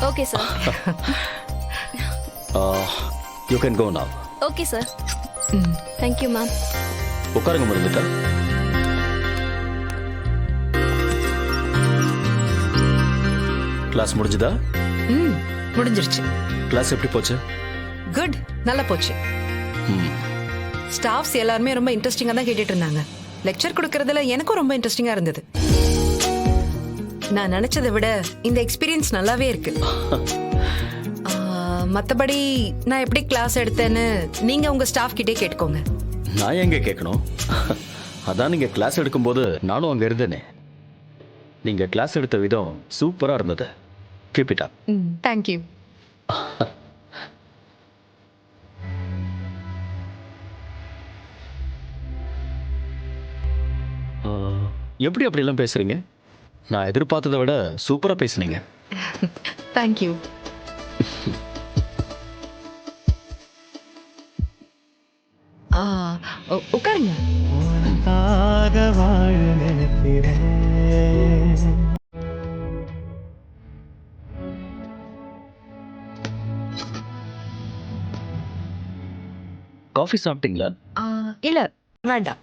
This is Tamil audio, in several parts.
Okay sir. You can go now. Okay sir. Thank you ma'am. உட்காருங்க மருந்துட்டா. கிளாஸ் முடிஞ்சுதா? முடிஞ்சிருச்சு. கிளாஸ் எப்படி போச்சு? குட், நல்லா போச்சு. ஸ்டாஃப்ஸ் எல்லாருமே ரொம்ப இன்ட்ரெஸ்டிங்கா தான் கேட்டுட்டு இருந்தாங்க. லெக்சர் கொடுக்கறதுல எனக்கும் ரொம்ப இன்ட்ரெஸ்டிங்கா இருந்தது. நான் நினைச்சதை விட இந்த எக்ஸ்பீரியன்ஸ் நல்லாவே இருக்கு. மத்தபடி நான் எப்படி கிளாஸ் எடுத்தேன்னு நீங்க உங்க ஸ்டாஃப் கிட்டே கேட்டுக்கோங்க. நான் எங்க கேட்கணும்? அதான் நீங்க கிளாஸ் எடுக்கும்போது நானும் அங்க இருந்தேனே. நீங்க கிளாஸ் எடுத்த விதம் சூப்பரா இருந்தது. Keep it up. தேங்க்யூ. எப்படி அப்படிலாம் பேசுறீங்க? நான் எதிர்பார்த்ததை விட சூப்பரா பேசுனீங்க. தேங்க்யூ. உட்காருங்க. காஃபி சாப்பிட்டீங்களா? இல்ல, வேண்டாம்.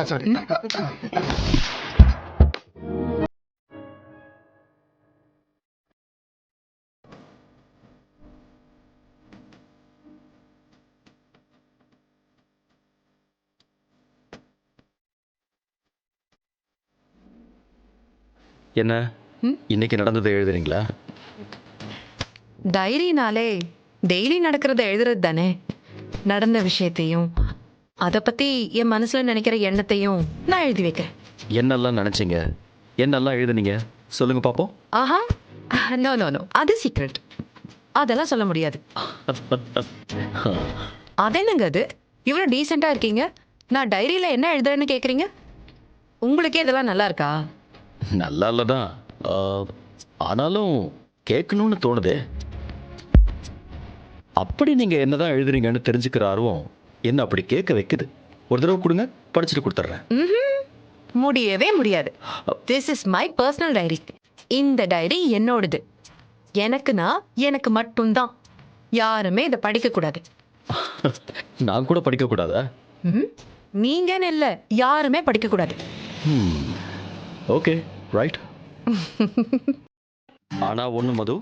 சாரி. என்ன இன்னைக்கு நடந்ததை எழுதுறீங்களா? டைரினாலே டெய்லி நடக்கிறத எழுதுறது தானே. நடந்த விஷயத்தையும் அதை பத்தி என் மனசுல நினைக்கிற எண்ணத்தையும் நான் எழுதி வைக்கிறேன். என்னெல்லாம் நினைச்சீங்க, என்னெல்லாம் எழுதுனீங்க சொல்லுங்க பாப்போம். ஆஹா, நோ நோ நோ, அது சீக்ரெட். அதெல்லாம் சொல்ல முடியாது. அது என்னங்க அது, இவ்வளோ டீசெண்டா இருக்கீங்க, நான் டைரியில என்ன எழுதுறேன்னு கேட்குறீங்க? உங்களுக்கே இதெல்லாம் நல்லா இருக்கா? நல்லா இல்லதான், ஆனாலும் கேட்கணும்னு தோணுதே. அப்படி நீங்க என்னதான் எழுதுறீங்கன்னு தெரிஞ்சுக்கிற ஆர்வம் என்ன அப்படி கேட்க வைக்குது. ஒரு தடவை கொடுங்க, படிச்சுட்டு கொடுத்துட்றேன். முடியவே முடியாது. This is my personal diary. இந்த டைரி என்னோடது. எனக்கு மட்டும்தான். யாருமே இதை படிக்க கூடாது. நான் கூட படிக்க கூடாதா? நீங்கன்னு இல்லை, யாருமே படிக்க கூடாது. Okay, right. ஆனா ஒண்ணு மது,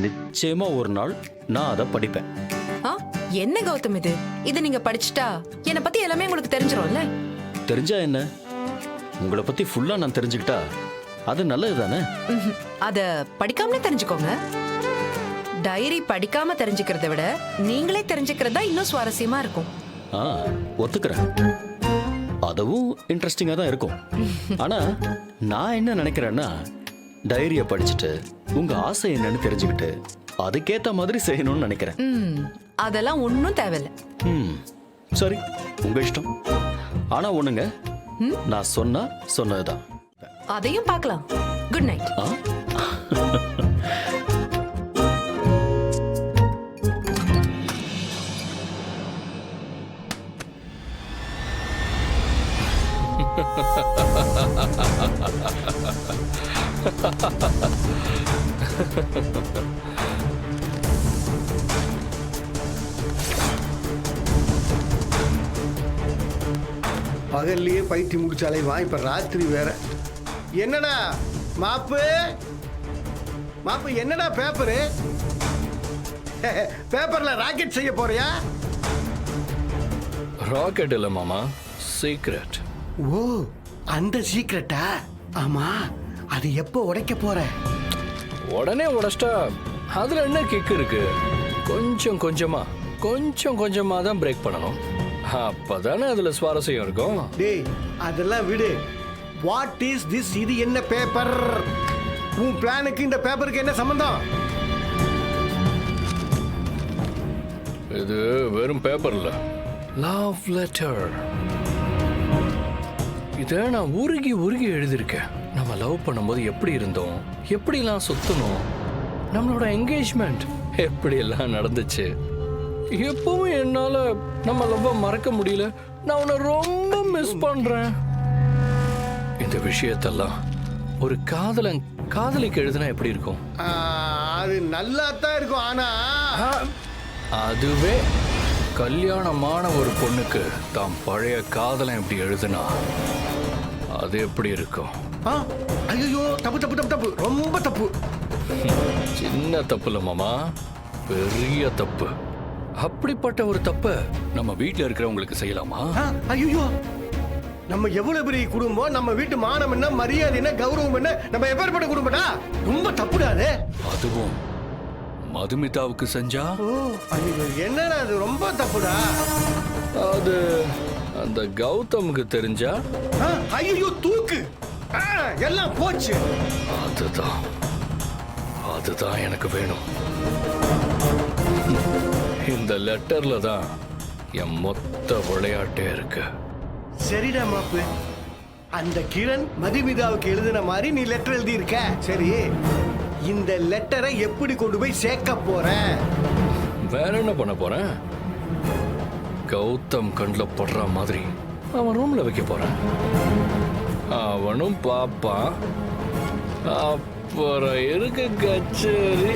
நிச்சயமா ஒரு நாள் நான் அதை படிப்பேன். என்ன கௌதம் இது? இதை நீங்க படிச்சுட்டா என்னை பத்தி எல்லாமே உங்களுக்கு தெரிஞ்சிரும்ல. தெரிஞ்சா என்ன, உங்களை பத்தி ஃபுல்லா நான் தெரிஞ்சுக்கிட்டா அது நல்லது தானே. அத படிக்காமலே தெரிஞ்சுக்கோங்க. டைரி படிக்காம தெரிஞ்சுக்கிறத விட நீங்களே தெரிஞ்சுக்கிறதா இன்னும் சுவாரஸ்யமா இருக்கும். ஒத்துக்கிறேன், அதுவும் இன்ட்ரெஸ்டிங்கா தான் இருக்கும். ஆனா நான் என்ன நினைக்கிறேன்னா, டைரியை படிச்சுட்டு உங்க ஆசை என்னன்னு தெரிஞ்சுக்கிட்டு அதுக்கேத்த மாதிரி செய்யணும்னு நினைக்கிறேன். அதெல்லாம் ஒன்றும் தேவையில்லை. சரி, உங்க இஷ்டம். ஆனா ஒண்ணுங்க, நான் சொன்னதுதான். அதையும் பார்க்கலாம். Good night. பகல்லையே பைத்தி முடிச்சாலே வா, இப்ப ராத்திரி வேற. என்னடா மாப்பு என்னடா பேப்பரு? பேப்பர்ல ராக்கெட் செய்ய போறியா? ராக்கெட் இல்ல மாமா, சீக்ரெட். ஓ, அந்த சீக்ரெட்டா? ஆமா, அது எப்போ உடைக்க போற? உடனே உடைச்சிட்டா அதுல என்ன கிக் இருக்கு? கொஞ்சம் கொஞ்சமா தான் பிரேக் பண்ணணும். அப்பதானே அதுல சுவாரஸ்யம் இருக்கும். டேய், அதெல்லாம் விடு. What is this? இது என்ன பேப்பர்? உன் பிளானுக்கு இந்த பேப்பருக்கு என்ன சம்பந்தம்? இது வெறும் பேப்பர் இல்ல, லவ் லெட்டர். இத நான் உருகி எழுதியிருக்கேன். நம்ம நம்ம லவ் பண்ணும்போது எப்படி இருந்தோம், எப்படிலாம் சுத்தணும், நம்மளோட என்கேஜ்மெண்ட் எப்படியெல்லாம் நடந்துச்சு. எப்பவும் என்னால நம்ம லவ்வ மறக்க முடியல. நான் உன்னை ரொம்ப மிஸ் பண்றேன். இந்த விஷயத்தெல்லாம் ஒரு காதலிக்கு எழுதுனா எப்படி இருக்கும்? அது நல்லா தான் இருக்கும். ஆனா அதுவே கல்யாணமான ஒரு பொண்ணுக்கு தான் பழைய காதலை எப்படி எழுதுனா அது எப்படி இருக்கும்? ஐயோ, தப்பு தப்பு தப்பு தப்பு, ரொம்ப தப்பு. சின்ன தப்பு இல்ல மாமா, பெரிய தப்பு. அப்படிப்பட்ட ஒரு தப்ப நம்ம வீட்டுல இருக்கிறவங்களுக்கு செய்யலாமா? ஐயோ, நம்ம எவ்வளவு பெரிய குடும்பம், நம்ம வீட்டு மானம் என்ன, மரியாதை என்ன, கௌரவம் என்ன, நம்ம எப்பேற்பட்ட குடும்பம்டா. ரொம்ப தப்புடாது. அதுவும் மதுமிதாவுக்கு செஞ்சா என்னடா அது, ரொம்ப தப்புடா. அது அந்த கௌதமுக்கு தெரிஞ்சா ஐயோ, தூக்கு, எல்லாம் போச்சு. அதுதான் எனக்கு வேணும். இந்த லெட்டர்ல தான் என் மொத்த விளையாட்டே இருக்கு. சரிடா மாப்பு, அந்த கிரண் மதுமிதாவுக்கு எழுதின மாதிரி நீ லெட்டர் எழுதி இருக்க. சரி, இந்த லெட்டரை எப்படி கொண்டு போய் சேர்க்க போற? வேற என்ன பண்ண போறேன்? கௌதம் கண்ணில் படுற மாதிரி அவன் ரூம்ல வைக்க போறேன். அவனும் பாப்பான். அப்புறம் இருக்கு கச்சேரி.